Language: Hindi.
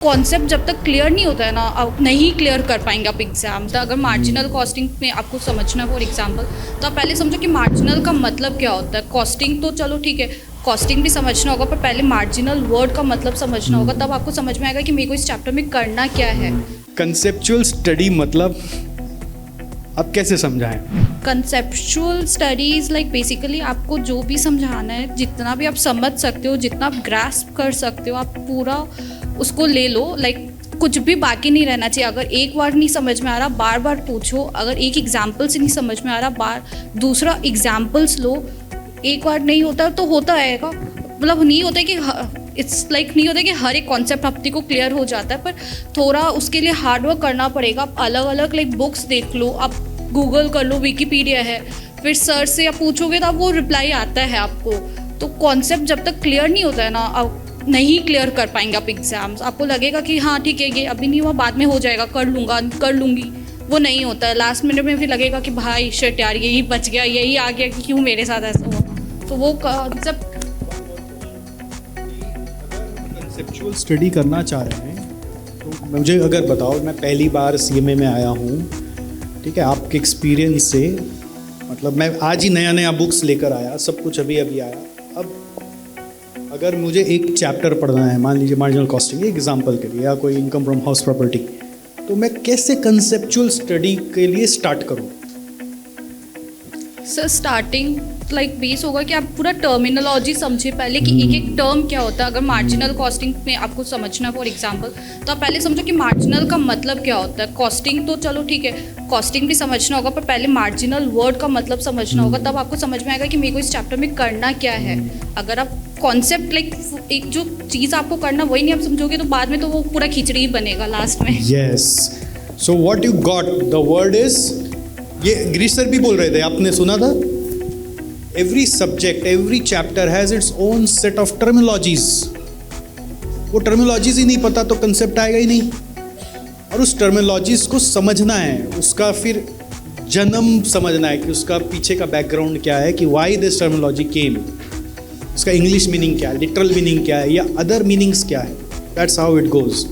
कॉन्सेप्ट जब तक क्लियर नहीं होता है ना, आप नहीं क्लियर कर पाएंगे आप एग्जाम। तो अगर मार्जिनल कॉस्टिंग में आपको समझना है फॉर एग्जांपल, तो आप पहले समझो कि मार्जिनल का मतलब क्या होता है। कॉस्टिंग तो चलो ठीक है, कॉस्टिंग भी समझना होगा, पर पहले मार्जिनल वर्ड का मतलब समझना होगा, तब आपको समझ में आएगा कि मेरे को इस चैप्टर में करना क्या है। कंसेप्चुअल स्टडी मतलब आप कैसे समझाएं? कंसेप्चुअल स्टडीज़ लाइक बेसिकली आपको जो भी समझाना है, जितना भी आप समझ सकते हो, जितना आप ग्रास्प कर सकते हो, आप पूरा उसको ले लो। लाइक कुछ भी बाकी नहीं रहना चाहिए। अगर एक बार नहीं समझ में आ रहा, बार बार पूछो। अगर एक एग्जाम्पल से नहीं समझ में आ रहा, बार दूसरा एग्जाम्पल्स लो। एक बार नहीं होता तो होता रहेगा, मतलब नहीं होता कि इट्स लाइक नहीं होता कि हर एक कॉन्सेप्ट अपने को क्लियर हो जाता है, पर थोड़ा उसके लिए हार्डवर्क करना पड़ेगा। आप अलग अलग लाइक बुक्स देख लो, आप गूगल कर लो, विकीपीडिया है, फिर सर से आप पूछोगे तो आप वो रिप्लाई आता है आपको। तो कॉन्सेप्ट जब तक क्लियर नहीं होता है ना, आप नहीं क्लियर कर पाएंगे आप एग्जाम्स। आपको लगेगा कि हाँ ठीक है, ये अभी नहीं हुआ, बाद में हो जाएगा, कर लूँगा, कर लूँगी। वो नहीं होता है। लास्ट मिनट में फिर लगेगा कि भाई शिट यार, यही बच गया, यही आ गया, कि क्यों मेरे साथ ऐसा हुआ। तो वो जब कंसेप्चुअल स्टडी करना चाह रहे हैं तो मुझे अगर बताओ, मैं पहली बार सीएमए में आया हूँ, ठीक है, आपके एक्सपीरियंस से, मतलब मैं आज ही नया नया बुक्स लेकर आया, सब कुछ अभी अभी आया। अब अगर मुझे एक चैप्टर पढ़ना है, मान लीजिए मार्जिनल कॉस्टिंग एग्जांपल के लिए, या कोई इनकम फ्रॉम हाउस प्रॉपर्टी, तो मैं कैसे कंसेप्चुअल स्टडी के लिए स्टार्ट करूँ? सर स्टार्टिंग लाइक बेस होगा कि आप पूरा टर्मिनोलॉजी समझे पहले कि एक एक टर्म क्या होता है। अगर मार्जिनल कॉस्टिंग में आपको समझना फॉर एग्जांपल, तो आप पहले समझो कि मार्जिनल का मतलब क्या होता है। कॉस्टिंग तो चलो ठीक है, कॉस्टिंग भी समझना होगा, पर पहले मार्जिनल वर्ड का मतलब समझना होगा, तब आपको समझ में आएगा कि मेरे को इस चैप्टर में करना क्या है। अगर आप कॉन्सेप्ट लाइक एक जो चीज़ आपको करना वही नहीं आप समझोगे, तो बाद में तो वो पूरा खिचड़ी ही बनेगा लास्ट में। Yes, so what you got the word is, ये गिरीश सर भी बोल रहे थे, आपने सुना था, every subject, every chapter has its own set of terminologies. वो टर्मिनोलॉजीज ही नहीं पता तो कंसेप्ट आएगा ही नहीं। और उस टर्मिनोलॉजीज को समझना है, उसका फिर जन्म समझना है कि उसका पीछे का बैकग्राउंड क्या है, कि वाई दिस टर्मिनोलॉजी केम, उसका इंग्लिश मीनिंग क्या है, लिटरल मीनिंग क्या है, या अदर मीनिंग्स क्या है। That's how it goes.